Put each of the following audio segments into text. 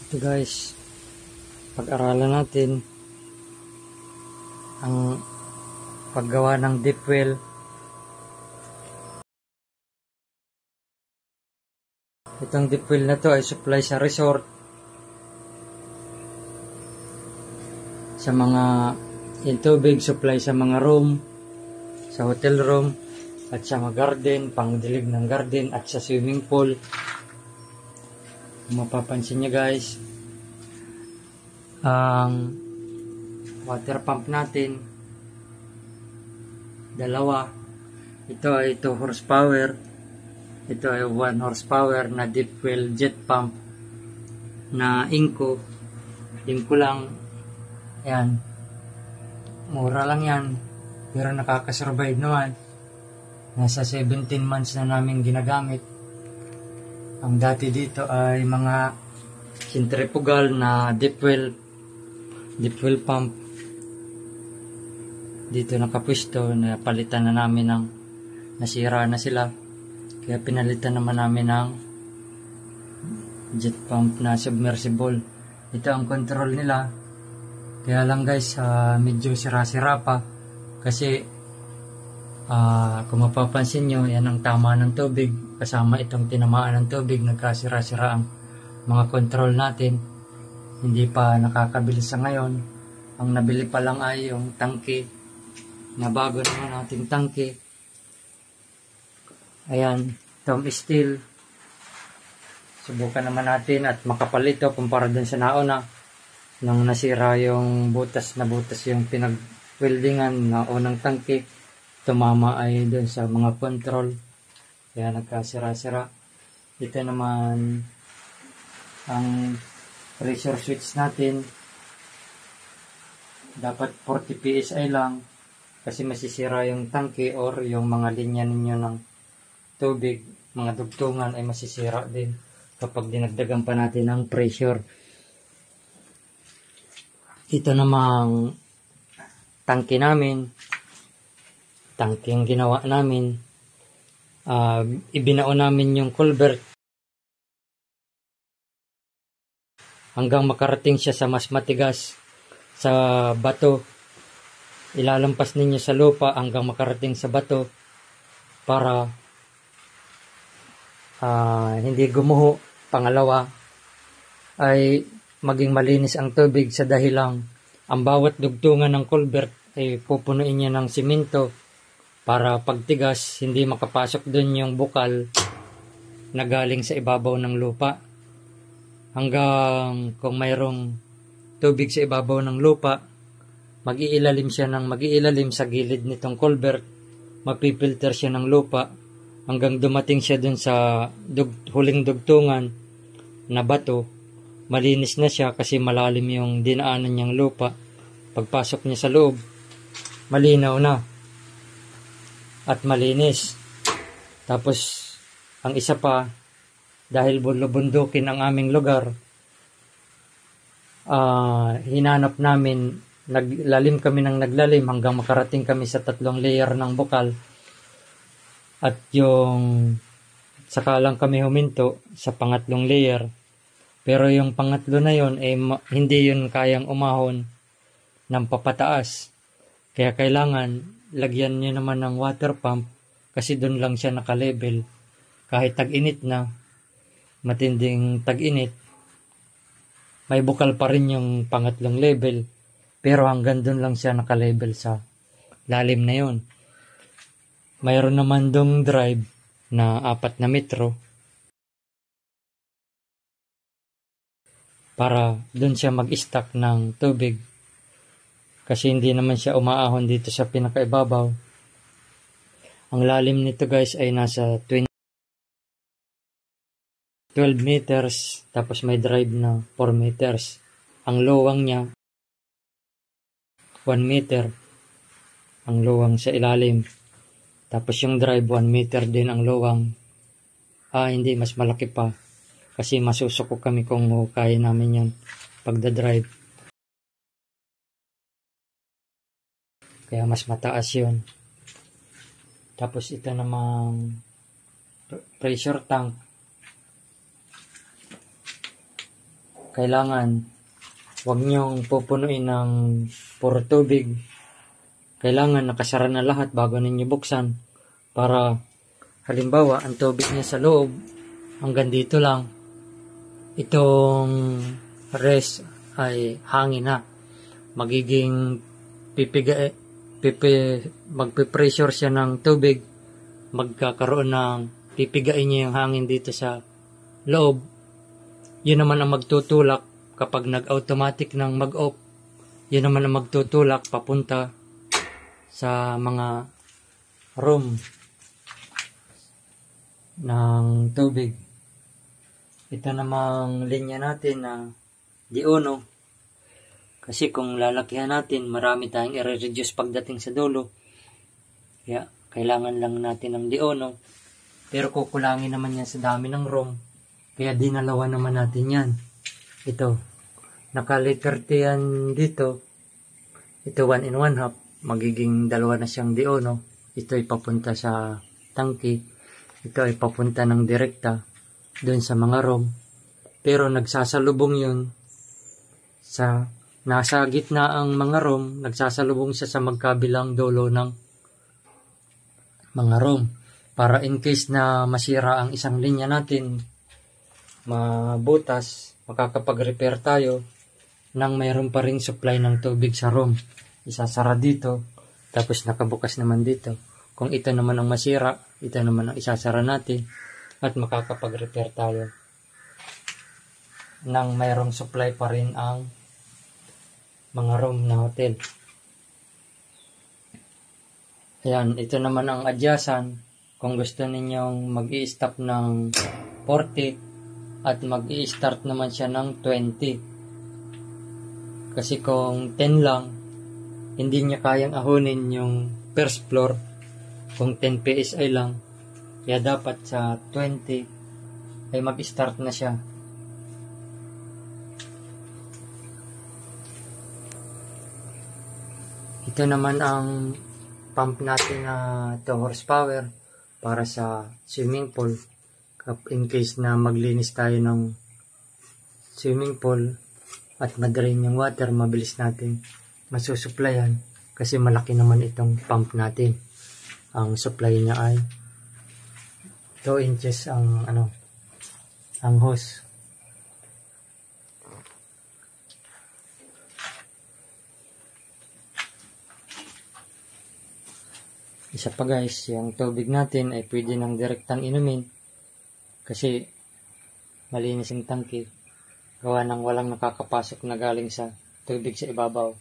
Ito guys, pag-aralan natin ang paggawa ng deep well. Itong deep well na to ay supply sa resort, sa mga yung tubig, supply sa mga room, sa hotel room, at sa mga garden, pangdilig ng garden, at sa swimming pool. Kung mapapansin nyo guys, ang water pump natin, dalawa. Ito ay 2 horsepower. Ito ay 1 horsepower na deep well jet pump na Inco. Inco lang. Ayan. Mura lang yan. Pero nakakasurvive naman. Nasa 17 months na namin ginagamit. Ang dati dito ay mga centrifugal na deep well pump. Dito nakapwesto, na palitan na namin ng nasira na sila. Kaya pinalitan naman namin ng jet pump na submersible. Ito ang control nila. Kaya lang guys, medyo sira-sira pa. Kasi kung mapapansin nyo, yan ang tama ng tubig. Kasama itong tinamaan ng tubig, nagkasira-sira ang mga control natin. Hindi pa nakakabili sa ngayon. Ang nabili pa lang ay yung tangke, na bago naman ating tangke. Ayan, tom steel. Subukan naman natin at makapal ito kumpara dun sa nauna. Nang nasira yung butas yung pinag-weldingan na unang tangke, tumama ay dun sa mga control. Kaya nagkasira-sira. Ito naman ang pressure switch natin. Dapat 40 PSI lang kasi masisira yung tangke or yung mga linya ninyo ng tubig, mga dugtungan ay masisira din kapag dinagdagan pa natin ng pressure. Ito namang tangke namin, tangke yung ginawa namin. Ibinao namin yung culvert hanggang makarating siya sa mas matigas, sa bato. Ilalampas ninyo sa lupa hanggang makarating sa bato para hindi gumuho. Pangalawa ay maging malinis ang tubig sa dahilang ang bawat dugtungan ng culvert ay pupunuin niya ng simento para pagtigas hindi makapasok dun yung bukal na galing sa ibabaw ng lupa. Hanggang kung mayroong tubig sa ibabaw ng lupa, mag-iilalim sa gilid nitong culvert, mapipilter siya ng lupa hanggang dumating siya dun sa huling dugtungan na bato. Malinis na siya kasi malalim yung dinaanan niyang lupa. Pagpasok niya sa loob, malinaw na at malinis. Tapos ang isa pa, dahil bundukin ang aming lugar, hinanap namin, naglalim kami ng naglalim hanggang makarating kami sa 3 layer ng bukal. At yung saka lang kami huminto sa pangatlong layer. Pero yung pangatlo na yon ay hindi yun kayang umahon ng papataas. Kaya kailangan lagyan nyo naman ng water pump kasi doon lang siya nakalabel. Kahit tag-init na, matinding tag-init, may bukal pa rin yung pangatlong level. Pero hanggang doon lang siya nakalabel sa lalim na yon. Mayroon naman dong drive na 4 na metro para doon siya mag-stack ng tubig. Kasi hindi naman siya umaahon dito sa pinakaibabaw. Ang lalim nito guys ay nasa 12 meters. Tapos may drive na 4 meters. Ang luwang niya 1 meter. Ang luwang sa ilalim. Tapos yung drive 1 meter din ang luwang. Hindi, mas malaki pa. Kasi masusuko kami kung kaya namin yan pagda-drive. Kaya mas mataas yun. Tapos ito namang pressure tank. kailangan huwag niyong pupunuin ng puro tubig. Kailangan nakasara na lahat bago ninyo buksan para halimbawa ang tubig niya sa loob hanggang dito lang. Itong rest ay hangin na. Magiging magpipressure siya ng tubig. Magkakaroon ng pipigain niya yung hangin dito sa loob. Yun naman ang magtutulak kapag nag-automatic ng mag-off. Yun naman ang magtutulak papunta sa mga room ng tubig. Ito namang linya natin na diuno. Kasi kung lalakihan natin, marami tayong i-reduce pagdating sa dulo. Kaya kailangan lang natin ng diuno. Pero kukulangin naman yan sa dami ng room. Kaya dinalawa naman natin yan. Ito. Naka-liter yan dito. Ito 1 in 1 half. Magiging dalawa na siyang diuno. Ito ay papunta sa tangke. Ito ay papunta ng direkta doon sa mga room. Pero nagsasalubong yun sa nasa gitna ang mga room. Nagsasalubong siya sa magkabilang dulo ng mga room. Para in case na masira ang isang linya natin, mabutas, makakapag-repair tayo nang mayroon pa ring supply ng tubig sa room. Isasara dito, tapos nakabukas naman dito. Kung ito naman ang masira, ito naman ang isasara natin at makakapag-repair tayo nang mayroong supply pa rin ang mga room na hotel. Ayan, ito naman ang adyasan. Kung gusto ninyong mag-i-stop ng 40 at mag-i-start naman siya ng 20. Kasi kung 10 lang, hindi niya kayang ahunin yung first floor kung 10 PSI lang. Kaya dapat sa 20 ay mag-start na siya. Ito naman ang pump natin na 2 horsepower para sa swimming pool. In case na maglinis tayo ng swimming pool at madrain yung water, mabilis natin masusuplayan kasi malaki naman itong pump natin. Ang supply niya ay 2 inches ang hose. Isa pa guys, yung tubig natin ay pwede nang direktang inumin kasi malinis yung tangke. Gawa nang walang nakakapasok na galing sa tubig sa ibabaw.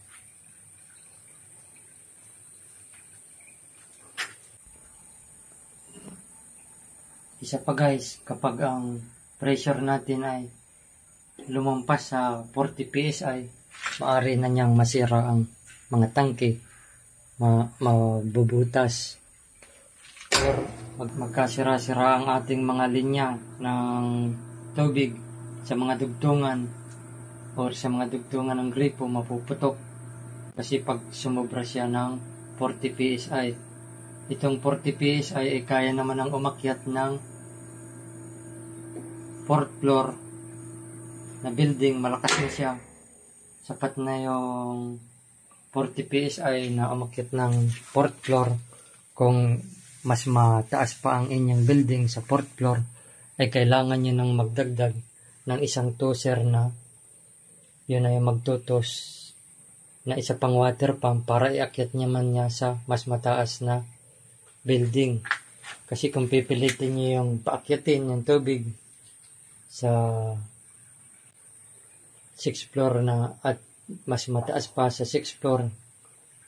Isa pa guys, kapag ang pressure natin ay lumampas sa 40 PSI, maaari na niyang masira ang mga tangke. Mabubutas or magkasira-sira ang ating mga linya ng tubig sa mga dugtungan or sa mga dugtungan ng gripo, mapuputok kasi pag sumobra siya ng 40 PSI. Itong 40 PSI ay kaya naman ang umakyat ng 4th floor na building. Malakas na siya, sapat na yung 40 PSI na umakyat ng 4th floor. Kung mas mataas pa ang inyong building sa 4th floor, ay kailangan nyo nang magdagdag ng isang toser na yun ay magtutos na isa pang water pump para iakyat niya man niya sa mas mataas na building. Kasi kung pipilitin nyo yung paakyatin yung tubig sa 6th floor na at mas mataas pa sa 6th floor,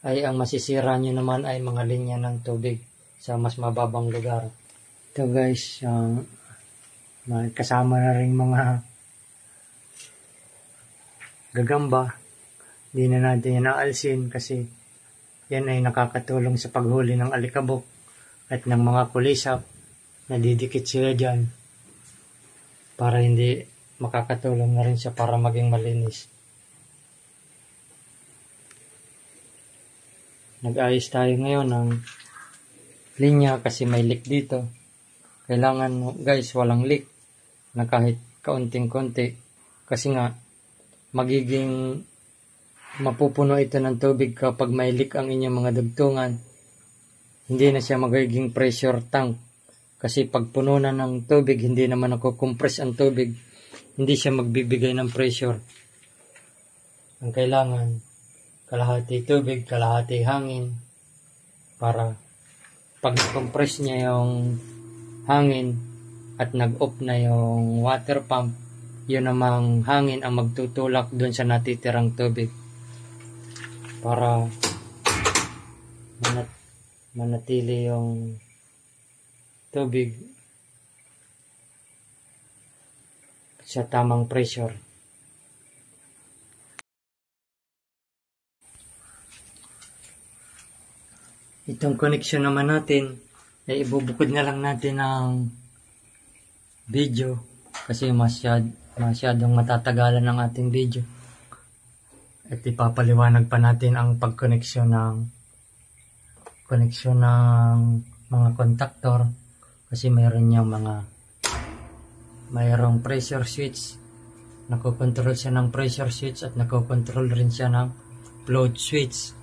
ay ang masisira nyo naman ay mga linya ng tubig sa mas mababang lugar. Ito guys, kasama na rin mga gagamba. Hindi na natin yan aalsin kasi yan ay nakakatulong sa paghuli ng alikabok at ng mga kulisap. Nadidikit sila dyan para hindi makakatulong na rin siya para maging malinis. Nag-ayos tayo ngayon ng linya kasi may leak dito. Kailangan guys walang leak na kahit kaunting-konti kasi nga magiging mapupuno ito ng tubig kapag may leak ang inyong mga dugtungan. Hindi na siya magiging pressure tank. Kasi pag puno na ng tubig, hindi naman compress ang tubig. Hindi siya magbibigay ng pressure. Ang kailangan, kalahati tubig, kalahati hangin. Para pag compress niya yung hangin at nag-off na yung water pump, yun namang hangin ang magtutulak dun sa natitirang tubig. Para manatili yung tubig sa tamang pressure. Itong connection naman natin ay ibubukod na lang natin ng video kasi masyadong matatagalan ng ating video. At ipapaliwanag pa natin ang pagkoneksyon ng mga contactor kasi mayroong pressure switch. Nakokontrol siya ng pressure switch at nakokontrol rin siya ng float switch.